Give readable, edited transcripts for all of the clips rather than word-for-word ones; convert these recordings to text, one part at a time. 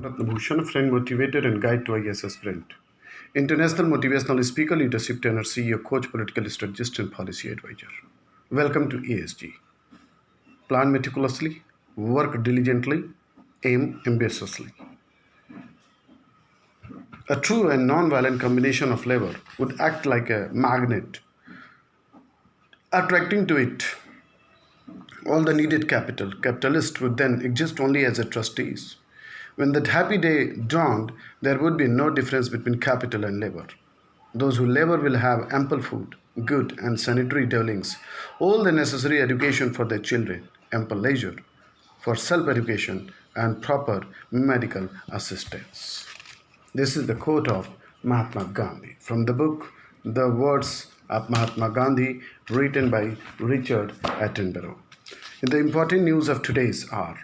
Ratnabhushan, friend, motivator, and guide to IAS aspirant. International motivational speaker, leadership trainer, CEO, coach, political strategist, and policy advisor. Welcome to ASG. Plan meticulously, work diligently, aim ambitiously. A true and non-violent combination of labor would act like a magnet, attracting to it all the needed capital. Capitalists would then exist only as a trustees. When that happy day dawned, there would be no difference between capital and labor. Those who labor will have ample food, good and sanitary dwellings, all the necessary education for their children, ample leisure for self-education and proper medical assistance. This is the quote of Mahatma Gandhi from the book The Words of Mahatma Gandhi, written by Richard Attenborough. The important news of today's are: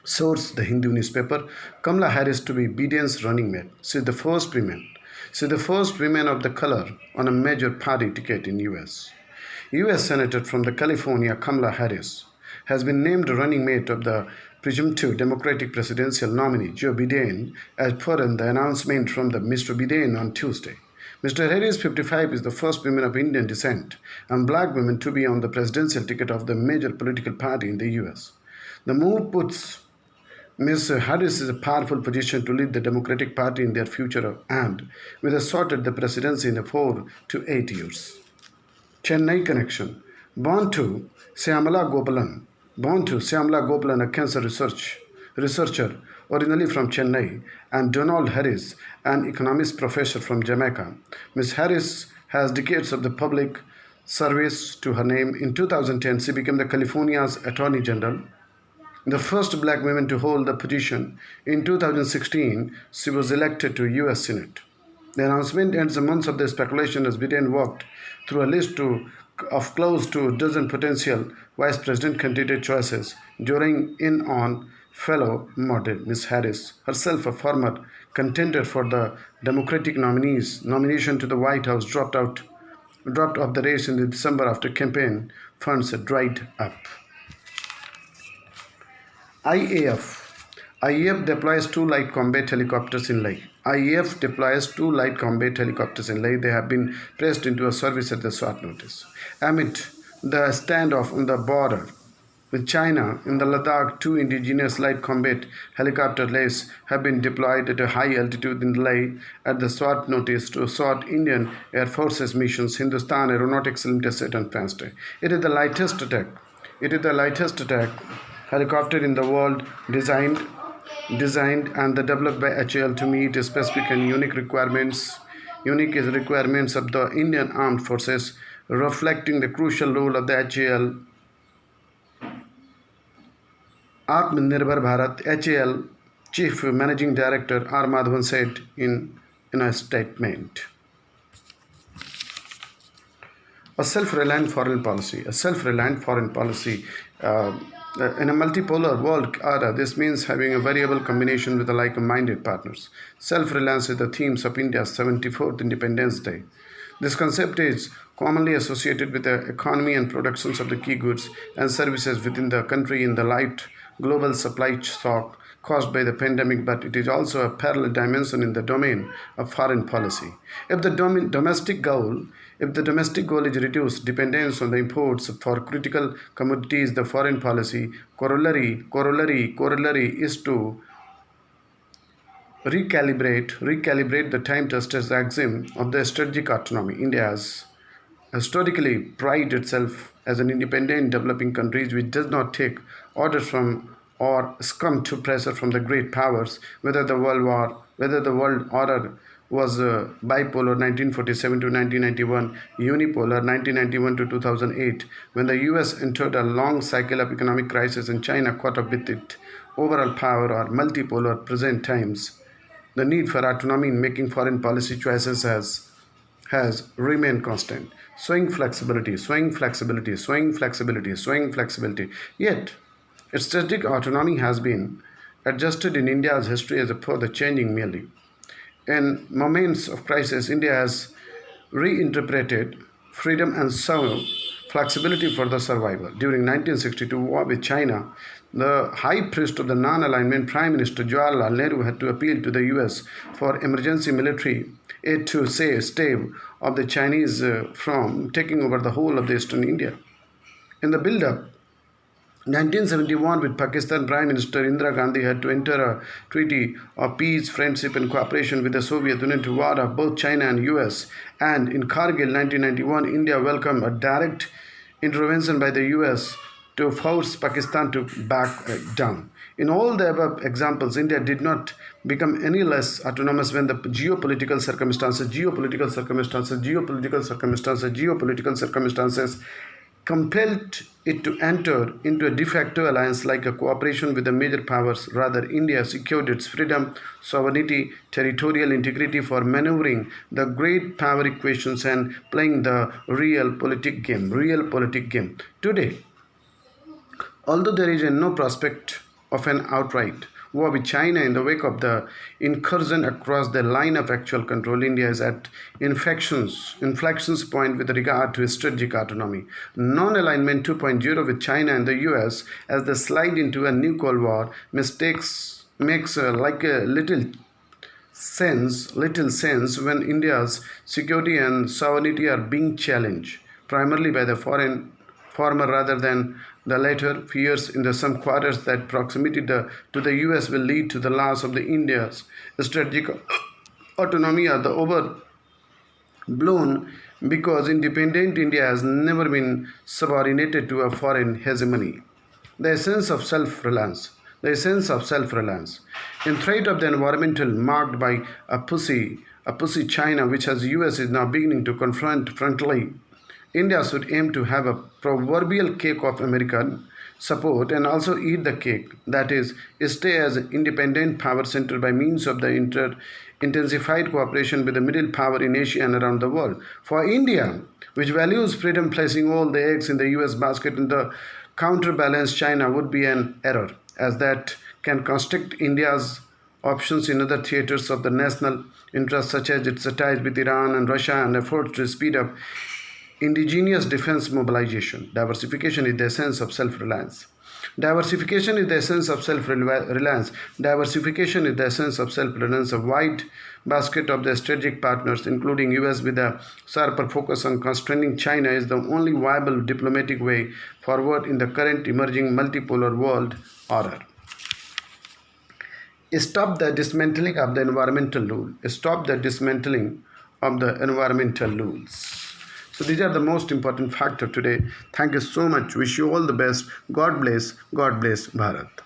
source, the Hindu newspaper, Kamala Harris to be Biden's running mate. She is the first woman. She is the first woman of the color on a major party ticket in US. US Senator from the California, Kamala Harris, has been named running mate of the presumptive Democratic presidential nominee Joe Biden, as per the announcement from the Mr. Biden on Tuesday. Mr. Harris, 55, is the first woman of Indian descent and black woman to be on the presidential ticket of the major political party in the US. The move puts Ms. Harris is a powerful position to lead the Democratic Party in their future and with a shot at the presidency in 4 to 8 years. Chennai connection. Born to Syamala Gopalan, a cancer researcher originally from Chennai, and Donald Harris, an economics professor from Jamaica. Ms. Harris has decades of the public service to her name. In 2010, she became the California's Attorney General, the first black woman to hold the position. In 2016, she was elected to US Senate. The announcement ends the months of the speculation as Biden walked through a list of close to a dozen potential vice president candidate choices, zeroing in on fellow moderate Ms. Harris, herself a former contender for the Democratic nomination to the White House, dropped off the race in December after campaign funds dried up. IAF deploys 2 light combat helicopters in Leh. IAF deploys 2 light combat helicopters in Leh. They have been placed into a service at the short notice. Amid the standoff on the border with China in the Ladakh, 2 indigenous light combat helicopters have been deployed at a high altitude in Leh at the short notice to support Indian Air Force's missions. Hindustan Aeronautics Limited said on Wednesday. It is the lightest attack helicopter in the world, designed and developed by HAL to meet specific and unique requirements of the Indian Armed Forces, reflecting the crucial role of the HAL Atmanirbhar Bharat. HAL Chief Managing Director R. Madhavan said in a statement. A self-reliant foreign policy. In a multipolar world order, this means having a variable combination with like-minded partners. Self-reliance is the themes of India's 74th Independence Day. This concept is commonly associated with the economy and productions of the key goods and services within the country in the light global supply shock caused by the pandemic, but it is also a parallel dimension in the domain of foreign policy. If the domestic goal is reduced dependence on the imports for critical commodities, the foreign policy corollary is to recalibrate the time-tested axiom of the strategic autonomy. India has historically prided itself as an independent developing country which does not take orders from or succumb to pressure from the great powers, whether the world order was bipolar 1947 to 1991, unipolar 1991 to 2008, when the US entered a long cycle of economic crisis and China caught up with it, overall power, or multipolar present times. The need for autonomy in making foreign policy choices has remained constant. Swing flexibility. Yet, its strategic autonomy has been adjusted in India's history as per the changing merely. In moments of crisis, India has reinterpreted freedom and flexibility for the survival. During 1962 war with China, the high priest of the non-alignment Prime Minister Jawaharlal Nehru had to appeal to the US for emergency military aid to stave off the Chinese from taking over the whole of the eastern India. In the build-up, 1971, with Pakistan Prime Minister Indira Gandhi had to enter a treaty of peace, friendship and cooperation with the Soviet Union to ward off both China and US. And in Kargil 1991, India welcomed a direct intervention by the US to force Pakistan to back down. In all the above examples, India did not become any less autonomous when the geopolitical circumstances compelled it to enter into a de facto alliance like a cooperation with the major powers. Rather, India secured its freedom, sovereignty, territorial integrity for maneuvering the great power equations and playing the real politic game. Today, although there is no prospect of an outright war with China in the wake of the incursion across the line of actual control, India is at inflections point with regard to strategic autonomy. Non-alignment 2.0 with China and the US as they slide into a new Cold War makes like a little sense when India's security and sovereignty are being challenged primarily by the former rather than the latter. Fears in some quarters that proximity to the US will lead to the loss of the India's strategic autonomy are the overblown because independent India has never been subordinated to a foreign hegemony. The essence of self-reliance. In threat of the environmental marked by a pussy China, which as the US is now beginning to confront frontally, India should aim to have a proverbial cake of American support and also eat the cake, that is, stay as an independent power center by means of the intensified cooperation with the middle power in Asia and around the world. For India, which values freedom, placing all the eggs in the US basket and the counterbalance China would be an error, as that can constrict India's options in other theaters of the national interest, such as its ties with Iran and Russia and efforts to speed up indigenous defense mobilization. Diversification is the essence of self-reliance. A wide basket of the strategic partners, including US with a sharper focus on constraining China, is the only viable diplomatic way forward in the current emerging multipolar world order. Stop the dismantling of the environmental rules. So these are the most important factors today. Thank you so much. Wish you all the best. God bless Bharat.